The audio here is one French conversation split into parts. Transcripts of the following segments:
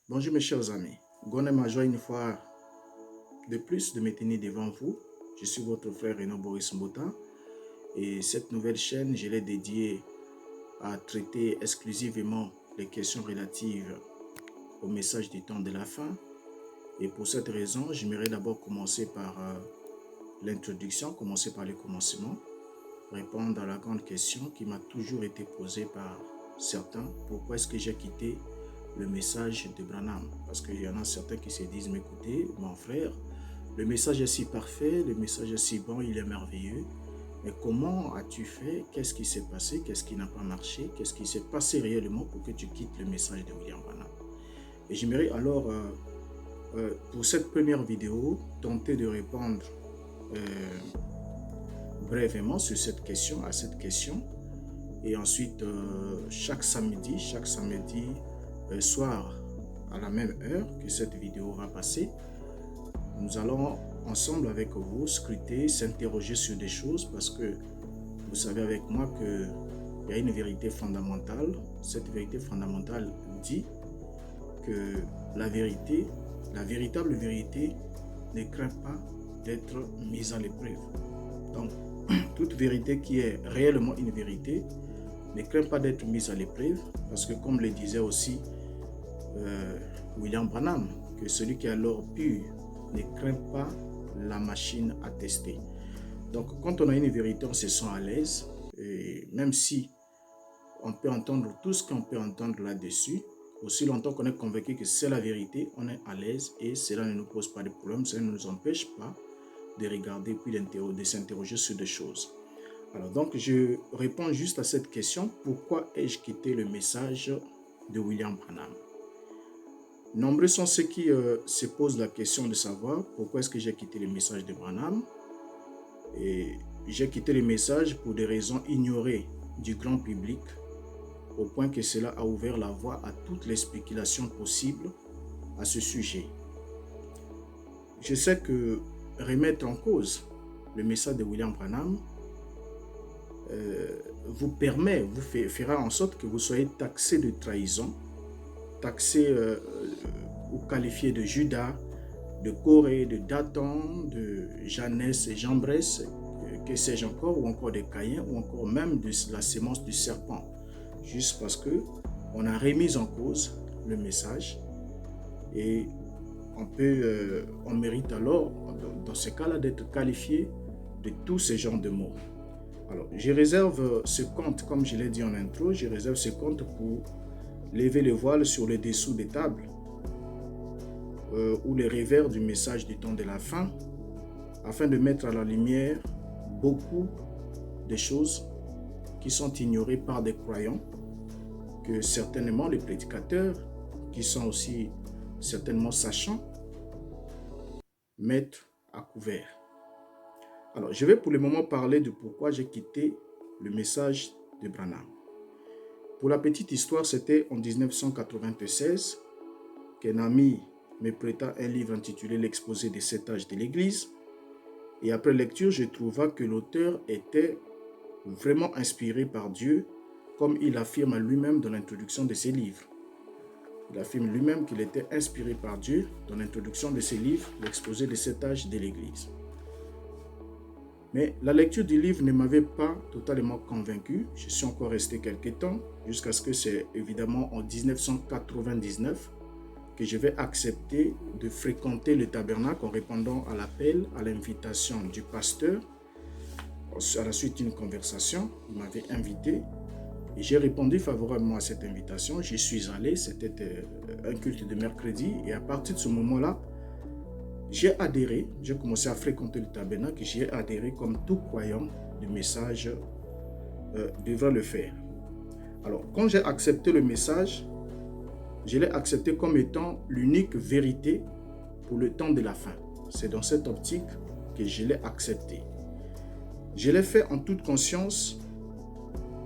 Bonjour mes chers amis, Gon est ma joie une fois de plus de me tenir devant vous. Je suis votre frère Renaud Boris Mbota et cette nouvelle chaîne, je l'ai dédiée à traiter exclusivement les questions relatives au message du temps de la fin. Et pour cette raison, j'aimerais d'abord commencer par l'introduction, commencer par le commencement, répondre à la grande question qui m'a toujours été posée par certains. Pourquoi est-ce que j'ai quitté le message de Branham? Parce qu'il y en a certains qui se disent, mais écoutez, mon frère, le message est si parfait, le message est si bon, il est merveilleux. Mais comment as-tu fait? Qu'est-ce qui s'est passé? Qu'est-ce qui n'a pas marché? Qu'est-ce qui s'est passé réellement pour que tu quittes le message de William Branham? Et j'aimerais alors, pour cette première vidéo, tenter de répondre brièvement sur cette question, à cette question. Et ensuite, chaque samedi soir, à la même heure que cette vidéo va passer, nous allons ensemble avec vous scruter, s'interroger sur des choses parce que vous savez avec moi qu'il y a une vérité fondamentale. Cette vérité fondamentale dit que la vérité, la véritable vérité ne craint pas d'être mise à l'épreuve. Donc, toute vérité qui est réellement une vérité ne craint pas d'être mise à l'épreuve parce que comme le disait aussi William Branham, que celui qui est alors pur ne craint pas la machine à tester. Donc quand on a une vérité, on se sent à l'aise, et même si on peut entendre tout ce qu'on peut entendre là-dessus, aussi longtemps qu'on est convaincu que c'est la vérité, on est à l'aise et cela ne nous pose pas de problème, cela ne nous empêche pas de regarder puis de s'interroger sur des choses. Alors donc je réponds juste à cette question, pourquoi ai-je quitté le message de William Branham? Nombreux sont ceux qui se posent la question de savoir pourquoi est-ce que j'ai quitté le message de Branham. Et j'ai quitté le message pour des raisons ignorées du grand public, au point que cela a ouvert la voie à toutes les spéculations possibles à ce sujet. Je sais que remettre en cause le message de William Branham vous fera en sorte que vous soyez taxé de trahison, taxé ou qualifié de Judas, de Corée, de Dathan, de Janès et Jambres, que sais-je encore, ou encore de Caïn, ou encore même de la sémence du serpent, juste parce que on a remis en cause le message et on mérite alors, dans ce cas-là, d'être qualifié de tous ces genres de mots. Alors, je réserve ce compte, comme je l'ai dit en intro, je réserve ce compte pour lever le voile sur le dessous des tables ou les revers du message du temps de la fin, afin de mettre à la lumière beaucoup de choses qui sont ignorées par des croyants, que certainement les prédicateurs, qui sont aussi certainement sachants, mettent à couvert. Alors, je vais pour le moment parler de pourquoi j'ai quitté le message de Branham. Pour la petite histoire, c'était en 1996 qu'un ami me prêta un livre intitulé L'exposé des 7 âges de l'Église. Et après lecture, je trouva que l'auteur était vraiment inspiré par Dieu, comme il affirme lui-même dans l'introduction de ses livres. Il affirme lui-même qu'il était inspiré par Dieu dans l'introduction de ses livres, L'exposé des 7 âges de l'Église. Mais la lecture du livre ne m'avait pas totalement convaincu. Je suis encore resté quelques temps, jusqu'à ce que c'est évidemment en 1999 que je vais accepter de fréquenter le tabernacle en répondant à l'appel, à l'invitation du pasteur. À la suite d'une conversation, il m'avait invité et j'ai répondu favorablement à cette invitation. J'y suis allé, c'était un culte de mercredi et à partir de ce moment-là, j'ai adhéré, j'ai commencé à fréquenter le tabernacle et j'ai adhéré comme tout croyant du message devrait le faire. Alors, quand j'ai accepté le message, je l'ai accepté comme étant l'unique vérité pour le temps de la fin. C'est dans cette optique que je l'ai accepté. Je l'ai fait en toute conscience,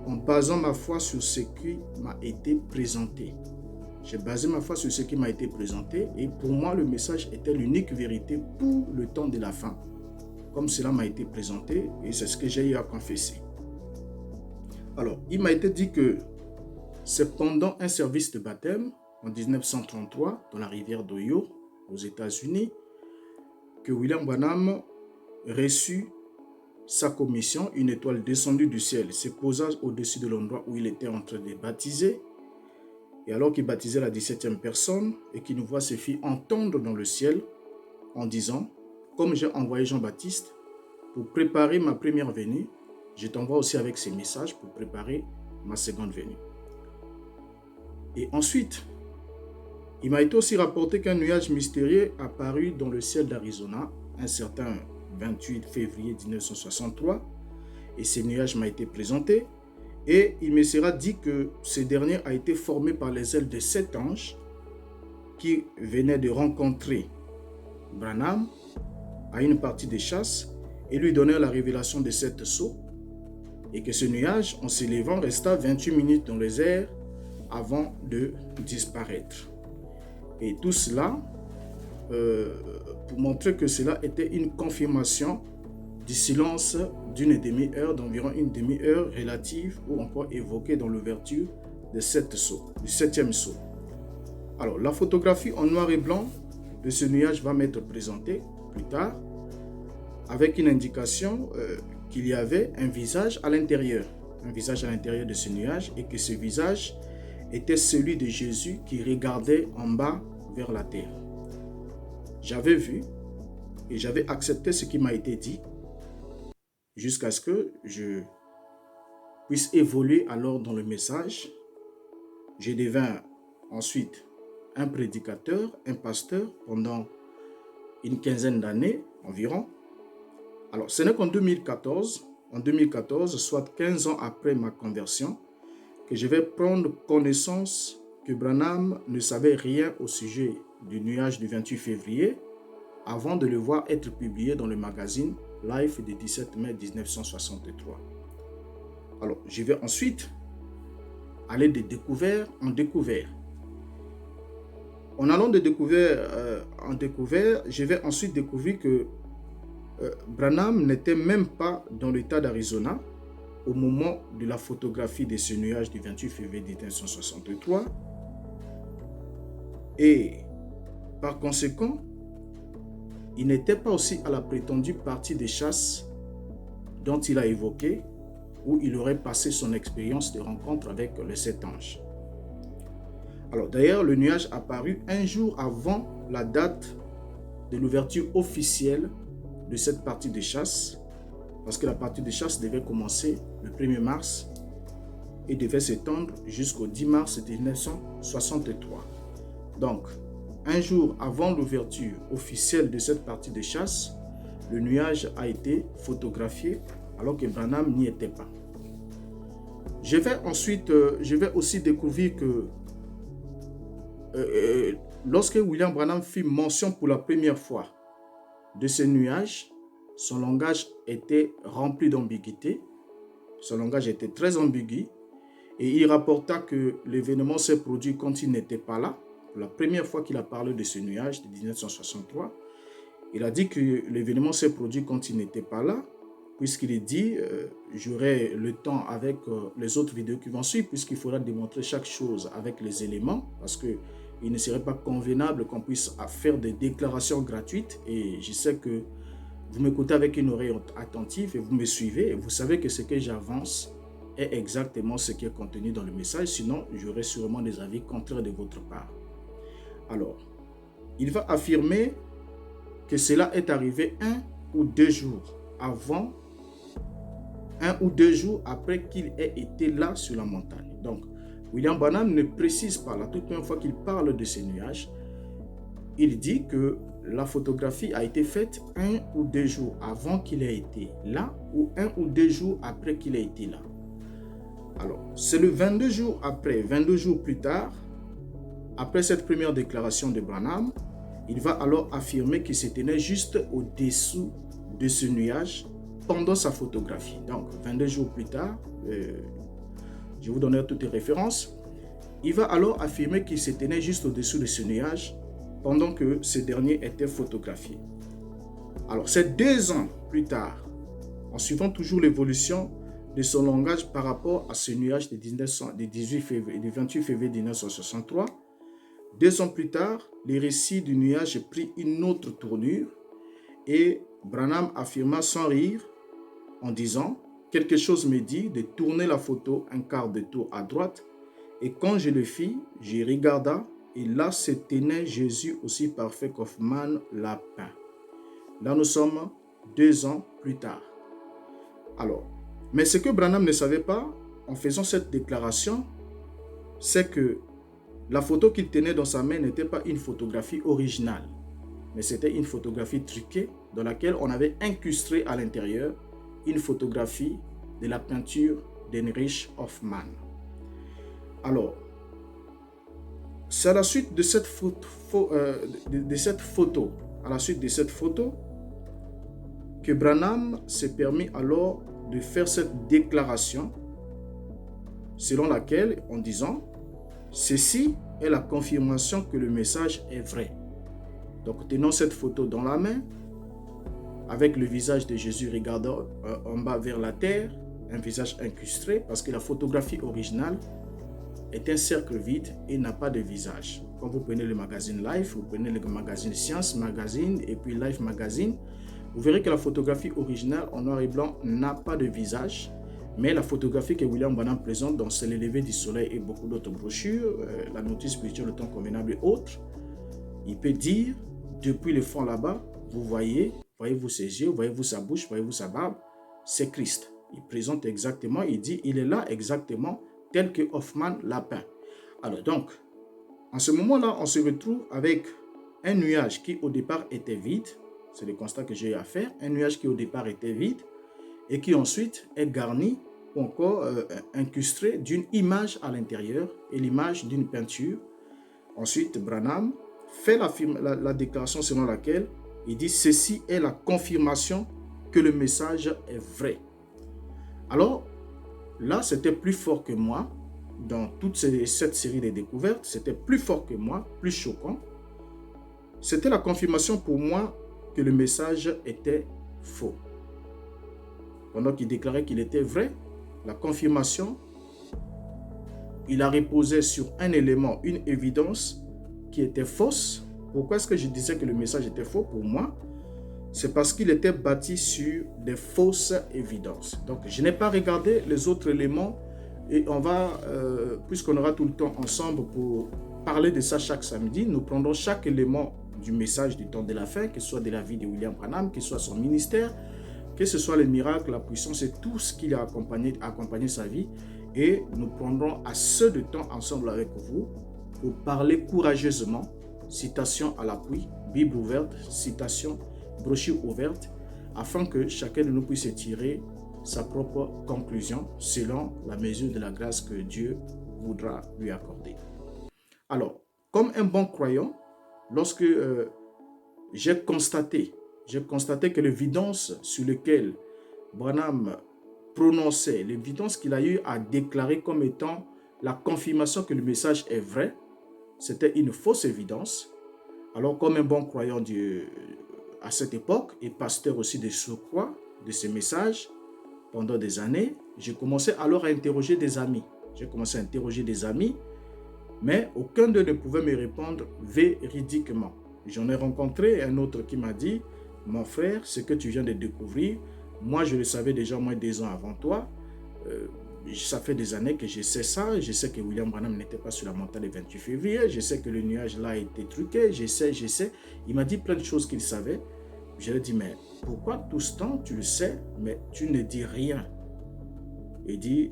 en basant ma foi sur ce qui m'a été présenté. J'ai basé ma foi sur ce qui m'a été présenté et pour moi, le message était l'unique vérité pour le temps de la fin, comme cela m'a été présenté et c'est ce que j'ai eu à confesser. Alors, il m'a été dit que c'est pendant un service de baptême en 1933 dans la rivière d'Ohio, aux États-Unis, que William Branham reçut sa commission. Une étoile descendue du ciel se posa au-dessus de l'endroit où il était en train de baptiser. Et alors qu'il baptisait la 17e personne et qu'une voix se fit entendre dans le ciel en disant « Comme j'ai envoyé Jean-Baptiste pour préparer ma première venue, je t'envoie aussi avec ces messages pour préparer ma seconde venue. » Et ensuite, il m'a été aussi rapporté qu'un nuage mystérieux apparut dans le ciel d'Arizona un certain 28 février 1963. Et ce nuage m'a été présenté. Et il me sera dit que ce dernier a été formé par les ailes de 7 anges qui venaient de rencontrer Branham à une partie des chasses et lui donnèrent la révélation de 7 sceaux. Et que ce nuage, en s'élevant, resta 28 minutes dans les airs avant de disparaître. Et tout cela pour montrer que cela était une confirmation du silence d'une demi-heure, d'environ une demi-heure relative ou encore évoquée dans l'ouverture de 7 sceaux, du 7e sceau. Alors, la photographie en noir et blanc de ce nuage va m'être présentée plus tard avec une indication qu'il y avait un visage à l'intérieur de ce nuage et que ce visage était celui de Jésus qui regardait en bas vers la terre. J'avais vu et j'avais accepté ce qui m'a été dit jusqu'à ce que je puisse évoluer alors dans le message. Je devins ensuite un prédicateur, un pasteur pendant une quinzaine d'années environ. Alors, ce n'est qu'en 2014, soit 15 ans après ma conversion, que je vais prendre connaissance que Branham ne savait rien au sujet du nuage du 28 février avant de le voir être publié dans le magazine Life du 17 mai 1963. Alors, je vais ensuite aller de découvert en découvert. En allant de découvert en découvert, je vais ensuite découvrir que Branham n'était même pas dans l'État d'Arizona au moment de la photographie de ce nuage du 28 février 1963. Et par conséquent, il n'était pas aussi à la prétendue partie des chasses dont il a évoqué, où il aurait passé son expérience de rencontre avec les 7 anges. Alors d'ailleurs, le nuage apparut un jour avant la date de l'ouverture officielle de cette partie de chasse, parce que la partie de chasse devait commencer le 1er mars et devait s'étendre jusqu'au 10 mars 1963. Donc, un jour avant l'ouverture officielle de cette partie de chasse, le nuage a été photographié alors que Branham n'y était pas. Je vais aussi découvrir que lorsque William Branham fit mention pour la première fois de ce nuage, son langage était rempli d'ambiguïté. Son langage était très ambigu et il rapporta que l'événement s'est produit quand il n'était pas là. Pour la première fois qu'il a parlé de ce nuage de 1963, il a dit que l'événement s'est produit quand il n'était pas là, puisqu'il dit j'aurai le temps avec les autres vidéos qui vont suivre, puisqu'il faudra démontrer chaque chose avec les éléments, parce qu'il ne serait pas convenable qu'on puisse faire des déclarations gratuites. Et je sais que vous m'écoutez avec une oreille attentive et vous me suivez et vous savez que ce que j'avance est exactement ce qui est contenu dans le message, sinon j'aurai sûrement des avis contraires de votre part. Alors, il va affirmer que cela est arrivé 1 ou 2 jours avant, 1 ou 2 jours après qu'il ait été là sur la montagne. Donc, William Branham ne précise pas, la toute première fois qu'il parle de ces nuages, il dit que la photographie a été faite 1 ou 2 jours avant qu'il ait été là ou 1 ou 2 jours après qu'il ait été là. Alors, c'est le 22 jours après, 22 jours plus tard, après cette première déclaration de Branham, il va alors affirmer qu'il se tenait juste au-dessous de ce nuage pendant sa photographie. Donc, 22 jours plus tard, je vous donnerai toutes les références, il va alors affirmer qu'il se tenait juste au-dessous de ce nuage pendant que ce dernier était photographié. Alors, c'est 2 ans plus tard, en suivant toujours l'évolution de son langage par rapport à ce nuage du 28 février 1963, 2 ans plus tard, le récit du nuage prit une autre tournure et Branham affirma sans rire en disant « Quelque chose me dit de tourner la photo un quart de tour à droite et quand je le fis, j'y regarda et là se tenait Jésus aussi parfait qu'Hoffmann l'a peint. » Là nous sommes 2 ans plus tard. Alors, mais ce que Branham ne savait pas en faisant cette déclaration, c'est que la photo qu'il tenait dans sa main n'était pas une photographie originale, mais c'était une photographie truquée dans laquelle on avait incrusté à l'intérieur une photographie de la peinture d'Heinrich Hoffmann. Alors, c'est à la suite de cette photo, que Branham s'est permis alors de faire cette déclaration selon laquelle, en disant « Ceci est la confirmation que le message est vrai. » Donc, tenons cette photo dans la main, avec le visage de Jésus regardant en bas vers la terre, un visage incrusté, parce que la photographie originale est un cercle vide et n'a pas de visage. Quand vous prenez le magazine Life, vous prenez le magazine Science Magazine et puis Life Magazine, vous verrez que la photographie originale en noir et blanc n'a pas de visage, mais la photographie que William Branham présente dans C'est le lever du soleil et beaucoup d'autres brochures, la notice spirituelle, le temps convenable et autres, il peut dire, depuis le fond là-bas, vous voyez-vous ses yeux, voyez-vous sa bouche, voyez-vous sa barbe, c'est Christ. Il présente exactement, il dit, il est là exactement tel que Hoffmann l'a peint. Alors donc, en ce moment-là, on se retrouve avec un nuage qui au départ était vide, c'est le constat que j'ai à faire, un nuage qui au départ était vide et qui ensuite est garni ou encore incrusté d'une image à l'intérieur et l'image d'une peinture. Ensuite, Branham fait la déclaration selon laquelle il dit « Ceci est la confirmation que le message est vrai. » Alors, là, c'était plus fort que moi. Dans toute cette série de découvertes, c'était plus fort que moi, plus choquant. C'était la confirmation pour moi que le message était faux. Pendant qu'il déclarait qu'il était vrai, la confirmation, il a reposé sur un élément, une évidence qui était fausse. Pourquoi est-ce que je disais que le message était faux pour moi? C'est parce qu'il était bâti sur des fausses évidences. Donc, je n'ai pas regardé les autres éléments et on va, puisqu'on aura tout le temps ensemble pour parler de ça chaque samedi, nous prendrons chaque élément du message du temps de la fin, que ce soit de la vie de William Branham, que ce soit son ministère, que ce soit les miracles, la puissance et tout ce qui a accompagné sa vie. Et nous prendrons assez de temps ensemble avec vous pour parler courageusement, citation à l'appui, Bible ouverte, citation, brochure ouverte, afin que chacun de nous puisse tirer sa propre conclusion selon la mesure de la grâce que Dieu voudra lui accorder. Alors, comme un bon croyant, lorsque j'ai constaté que l'évidence sur laquelle Branham prononçait, l'évidence qu'il a eu à déclarer comme étant la confirmation que le message est vrai, c'était une fausse évidence. Alors, comme un bon croyant à cette époque, et pasteur aussi de surcroît de ces messages, pendant des années, j'ai commencé alors à interroger des amis. Mais aucun d'eux ne pouvait me répondre véridiquement. J'en ai rencontré un autre qui m'a dit « Mon frère, ce que tu viens de découvrir, moi je le savais déjà au moins 2 ans avant toi. Ça fait des années que je sais ça. Je sais que William Branham n'était pas sur la montagne le 28 février. Je sais que le nuage là a été truqué. Je sais. Il m'a dit plein de choses qu'il savait. Je lui ai dit, mais pourquoi tout ce temps tu le sais, mais tu ne dis rien? Il dit,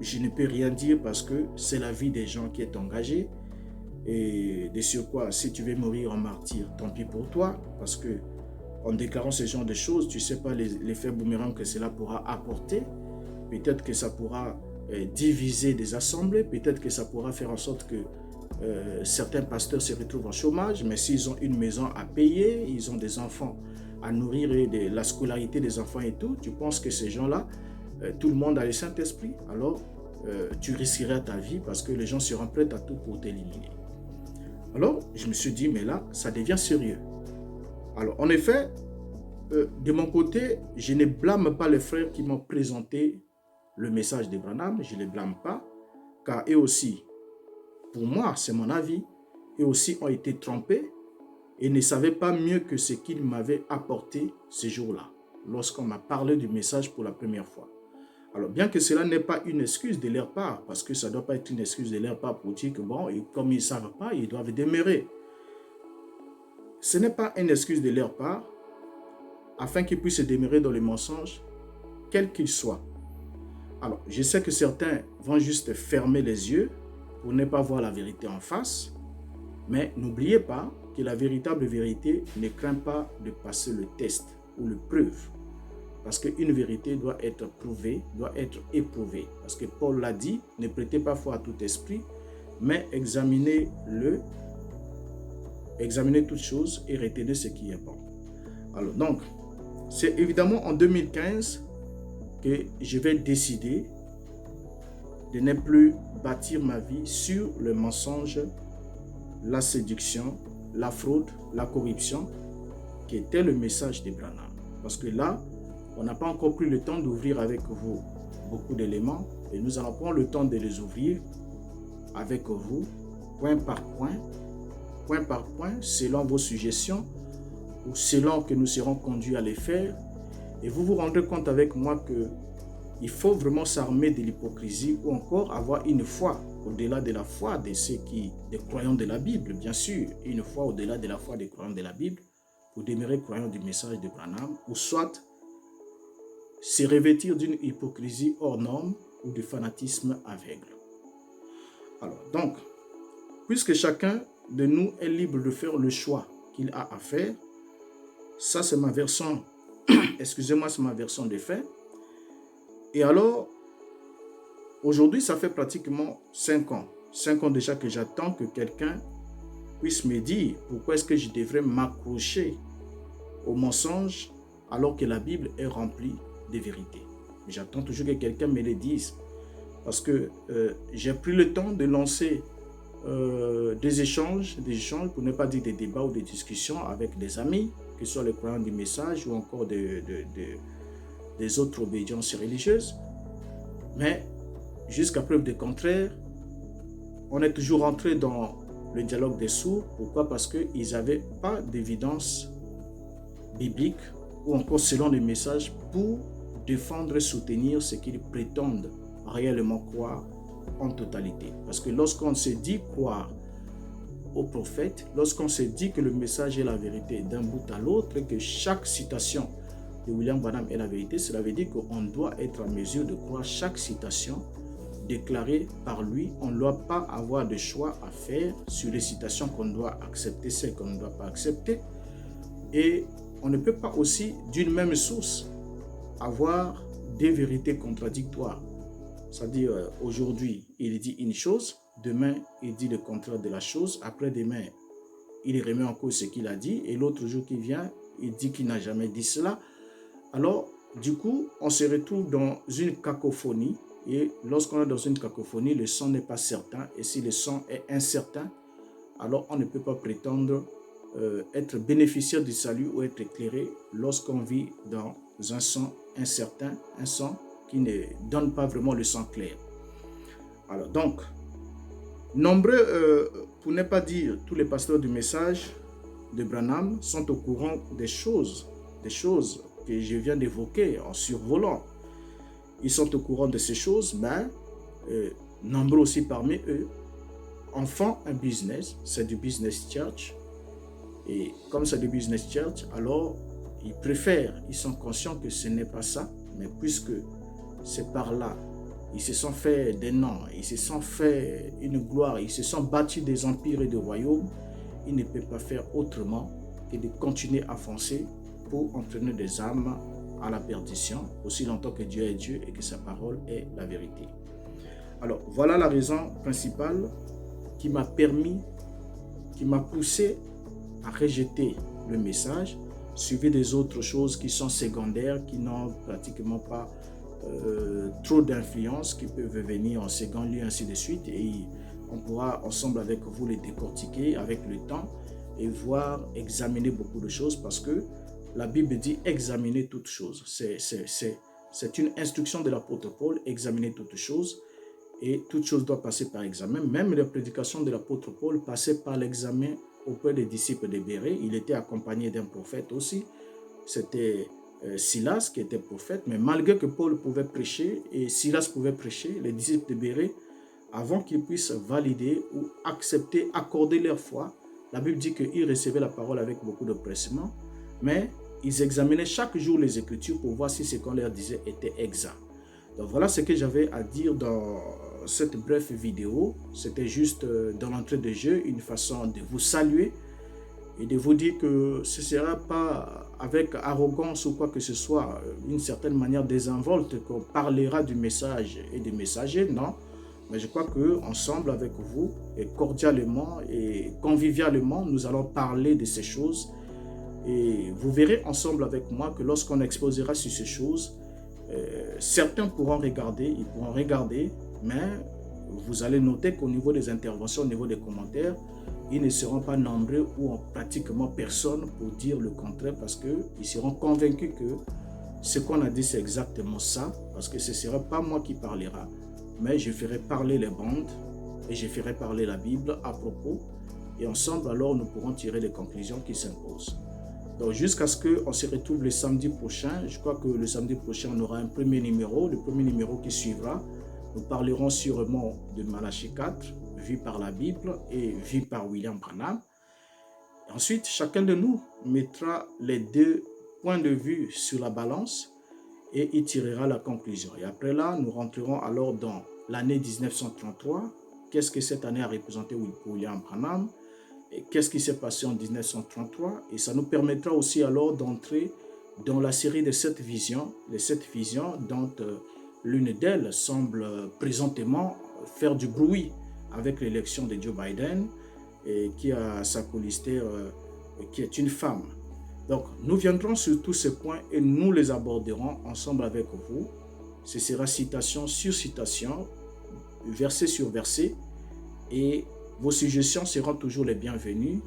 je ne peux rien dire parce que c'est la vie des gens qui est engagée. Et de surcroît, si tu veux mourir en martyr, tant pis pour toi, parce que en déclarant ce genre de choses, tu ne sais pas l'effet boomerang que cela pourra apporter. Peut-être que ça pourra diviser des assemblées, peut-être que ça pourra faire en sorte que certains pasteurs se retrouvent en chômage, mais s'ils ont une maison à payer, ils ont des enfants à nourrir et la scolarité des enfants et tout, tu penses que ces gens-là, tout le monde a le Saint-Esprit, alors tu risquerais ta vie parce que les gens seront prêts à tout pour t'éliminer. Alors, je me suis dit, mais là, ça devient sérieux. Alors, en effet, de mon côté, je ne blâme pas les frères qui m'ont présenté le message de Branham, je ne les blâme pas, car eux aussi, pour moi, c'est mon avis, et aussi ont été trompés et ne savaient pas mieux que ce qu'il m'avait apporté ce jour-là, lorsqu'on m'a parlé du message pour la première fois. Alors, bien que cela n'est pas une excuse de leur part, parce que ça ne doit pas être une excuse de leur part pour dire que bon, et comme ils ne savent pas, ils doivent demeurer. Ce n'est pas une excuse de leur part, afin qu'ils puissent demeurer dans le mensonge, quel qu'il soit. Alors, je sais que certains vont juste fermer les yeux pour ne pas voir la vérité en face, mais n'oubliez pas que la véritable vérité ne craint pas de passer le test ou l'épreuve. Parce qu'une vérité doit être prouvée, doit être éprouvée. Parce que Paul l'a dit, ne prêtez pas foi à tout esprit, mais examinez-le, examinez toutes choses et retenez ce qui est bon. Alors donc, c'est évidemment en 2015 que je vais décider de ne plus bâtir ma vie sur le mensonge, la séduction, la fraude, la corruption, qui était le message de Branham. Parce que là, on n'a pas encore pris le temps d'ouvrir avec vous beaucoup d'éléments et nous allons prendre le temps de les ouvrir avec vous, point par point, selon vos suggestions ou selon que nous serons conduits à les faire. Et vous vous rendrez compte avec moi qu'il faut vraiment s'armer de l'hypocrisie ou encore avoir une foi au-delà de la foi de ceux des croyants de la Bible, bien sûr, une foi au-delà de la foi des croyants de la Bible pour demeurer croyants du message de Branham ou soit se revêtir d'une hypocrisie hors norme ou de fanatisme aveugle. Alors, donc, puisque chacun de nous est libre de faire le choix qu'il a à faire, ça c'est ma version, excusez-moi, c'est ma version des faits. Et alors, aujourd'hui, ça fait pratiquement 5 ans. 5 ans déjà que j'attends que quelqu'un puisse me dire pourquoi est-ce que je devrais m'accrocher au mensonge alors que la Bible est remplie de vérité. J'attends toujours que quelqu'un me le dise parce que j'ai pris le temps de lancer des échanges, pour ne pas dire des débats ou des discussions avec des amis, que ce soit les croyants du message ou encore des autres obédiences religieuses. Mais jusqu'à preuve du contraire, on est toujours rentré dans le dialogue des sourds. Pourquoi? Parce qu'ils n'avaient pas d'évidence biblique ou encore selon les messages pour défendre et soutenir ce qu'ils prétendent réellement croire en totalité. Parce que lorsqu'on se dit croire au prophète, lorsqu'on se dit que le message est la vérité d'un bout à l'autre, et que chaque citation de William Branham est la vérité, cela veut dire qu'on doit être en mesure de croire chaque citation déclarée par lui. On ne doit pas avoir de choix à faire sur les citations qu'on doit accepter, celles qu'on ne doit pas accepter. Et on ne peut pas aussi, d'une même source, avoir des vérités contradictoires. C'est-à-dire, aujourd'hui, il dit une chose, demain, il dit le contraire de la chose, après-demain, il remet en cause ce qu'il a dit, et l'autre jour qui vient, il dit qu'il n'a jamais dit cela. Alors, du coup, on se retrouve dans une cacophonie, et lorsqu'on est dans une cacophonie, le son n'est pas certain, et si le son est incertain, alors on ne peut pas prétendre être bénéficiaire du salut ou être éclairé lorsqu'on vit dans un son incertain, un son qui ne donne pas vraiment le son clair. Alors donc, nombreux, pour ne pas dire tous les pasteurs du message de Branham sont au courant des choses que je viens d'évoquer en survolant. Ils sont au courant de ces choses, mais nombreux aussi parmi eux en font un business, c'est du business church. Et comme c'est du business church, alors ils préfèrent, ils sont conscients que ce n'est pas ça, mais puisque c'est par là, ils se sont fait des noms, ils se sont fait une gloire, ils se sont bâtis des empires et des royaumes, ils ne peuvent pas faire autrement que de continuer à foncer pour entraîner des âmes à la perdition, aussi longtemps que Dieu est Dieu et que sa parole est la vérité. Alors, voilà la raison principale qui m'a poussé à rejeter le message, suivi des autres choses qui sont secondaires, qui n'ont pratiquement pas trop d'influence, qui peuvent venir en second lieu, ainsi de suite, et on pourra ensemble avec vous les décortiquer avec le temps et voir, examiner beaucoup de choses, parce que la Bible dit examiner toutes choses. C'est une instruction de l'apôtre Paul, examiner toutes choses. et toute chose doit passer par examen. Même la prédication de l'apôtre Paul passait par l'examen auprès des disciples de Bérée. Il était accompagné d'un prophète aussi. C'était Silas qui était prophète, mais malgré que Paul pouvait prêcher et Silas pouvait prêcher, les disciples de Bérée, avant qu'ils puissent valider ou accepter, accorder leur foi, la Bible dit qu'ils recevaient la parole avec beaucoup de pressement, mais ils examinaient chaque jour les Écritures pour voir si ce qu'on leur disait était exact. Donc voilà ce que j'avais à dire dans cette brève vidéo. C'était juste dans l'entrée de jeu, une façon de vous saluer et de vous dire que ce ne sera pas avec arrogance ou quoi que ce soit, une certaine manière désinvolte qu'on parlera du message et des messagers, non. Mais je crois qu'ensemble avec vous, et cordialement et convivialement, nous allons parler de ces choses. Et vous verrez ensemble avec moi que lorsqu'on exposera sur ces choses, certains pourront regarder, mais vous allez noter qu'au niveau des interventions, au niveau des commentaires, ils ne seront pas nombreux ou pratiquement personne pour dire le contraire parce qu'ils seront convaincus que ce qu'on a dit c'est exactement ça, parce que ce ne sera pas moi qui parlera, mais je ferai parler les bandes et je ferai parler la Bible à propos et ensemble alors nous pourrons tirer les conclusions qui s'imposent. Donc jusqu'à ce qu'on se retrouve le samedi prochain, je crois que le samedi prochain on aura un premier numéro, le premier numéro qui suivra, nous parlerons sûrement de Malachie 4, vu par la Bible et vu par William Branham. Ensuite, chacun de nous mettra les deux points de vue sur la balance et il tirera la conclusion. Et après là, nous rentrerons alors dans l'année 1933. Qu'est-ce que cette année a représenté pour William Branham? Et qu'est-ce qui s'est passé en 1933? Et ça nous permettra aussi alors d'entrer dans la série de 7 visions, les 7 visions dont l'une d'elles semble présentement faire du bruit avec l'élection de Joe Biden et qui a sa colistière qui est une femme. Donc nous viendrons sur tous ces points et nous les aborderons ensemble avec vous. Ce sera citation sur citation, verset sur verset, et vos suggestions seront toujours les bienvenues,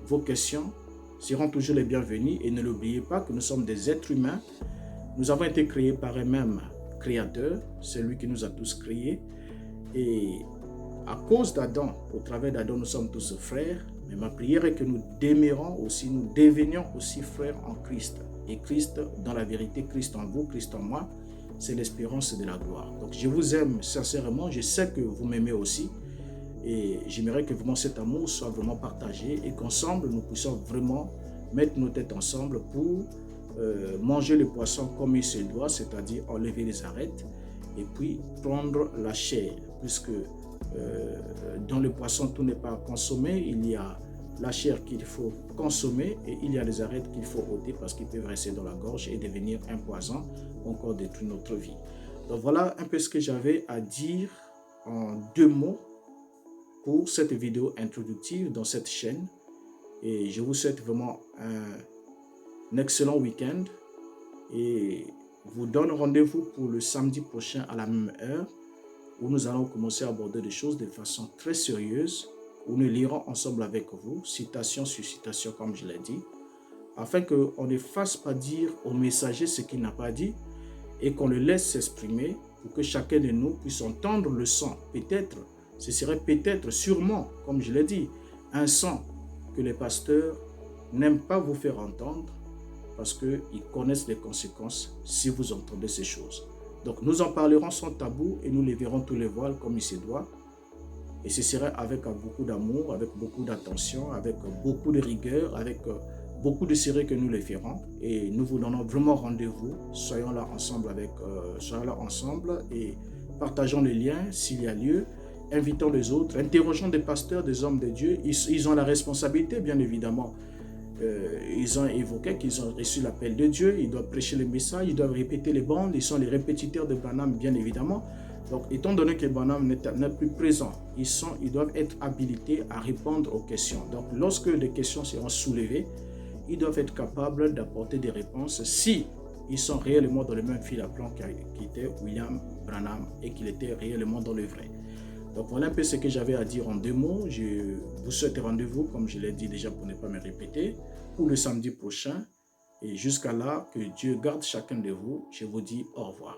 vos questions seront toujours les bienvenues, et ne l'oubliez pas que nous sommes des êtres humains. Nous avons été créés par un même créateur, c'est lui qui nous a tous créés, et à cause d'Adam, au travers d'Adam, nous sommes tous frères. Mais ma prière est que nous demeurons aussi, nous devenions aussi frères en Christ. Et Christ, dans la vérité, Christ en vous, Christ en moi, c'est l'espérance de la gloire. Donc je vous aime sincèrement, je sais que vous m'aimez aussi. Et j'aimerais que vraiment cet amour soit vraiment partagé et qu'ensemble, nous puissions vraiment mettre nos têtes ensemble pour manger le poisson comme il se doit, c'est-à-dire enlever les arêtes et puis prendre la chair, puisque dans le poisson, tout n'est pas consommé. Il y a la chair qu'il faut consommer et il y a les arêtes qu'il faut ôter parce qu'ils peuvent rester dans la gorge et devenir un poison ou encore détruire notre vie. Donc voilà un peu ce que j'avais à dire en 2 mots pour cette vidéo introductive dans cette chaîne. Et je vous souhaite vraiment un excellent week-end et vous donne rendez-vous pour le samedi prochain à la même heure, où nous allons commencer à aborder des choses de façon très sérieuse, où nous lirons ensemble avec vous, citation sur citation comme je l'ai dit, afin qu'on ne fasse pas dire au messager ce qu'il n'a pas dit et qu'on le laisse s'exprimer pour que chacun de nous puisse entendre le son. Peut-être, ce serait peut-être, sûrement, comme je l'ai dit, un son que les pasteurs n'aiment pas vous faire entendre parce qu'ils connaissent les conséquences si vous entendez ces choses. Donc nous en parlerons sans tabou et nous lèverons tous les voiles comme il se doit. Et ce serait avec beaucoup d'amour, avec beaucoup d'attention, avec beaucoup de rigueur, avec beaucoup de sérieux que nous les ferons. Et nous vous donnons vraiment rendez-vous. Soyons là ensemble et partageons les liens s'il y a lieu. Invitons les autres, interrogeons des pasteurs, des hommes de Dieu. Ils ont la responsabilité, bien évidemment. Ils ont évoqué qu'ils ont reçu l'appel de Dieu, ils doivent prêcher le message, ils doivent répéter les bandes, ils sont les répétiteurs de Branham, bien évidemment. Donc, étant donné que Branham n'est plus présent, ils doivent être habilités à répondre aux questions. Donc, lorsque des questions seront soulevées, ils doivent être capables d'apporter des réponses si ils sont réellement dans le même fil à plomb qu'était William Branham et qu'il était réellement dans le vrai. Donc voilà un peu ce que j'avais à dire en 2 mots. Je vous souhaite rendez-vous, comme je l'ai dit déjà pour ne pas me répéter, pour le samedi prochain. Et jusqu'à là, que Dieu garde chacun de vous. Je vous dis au revoir.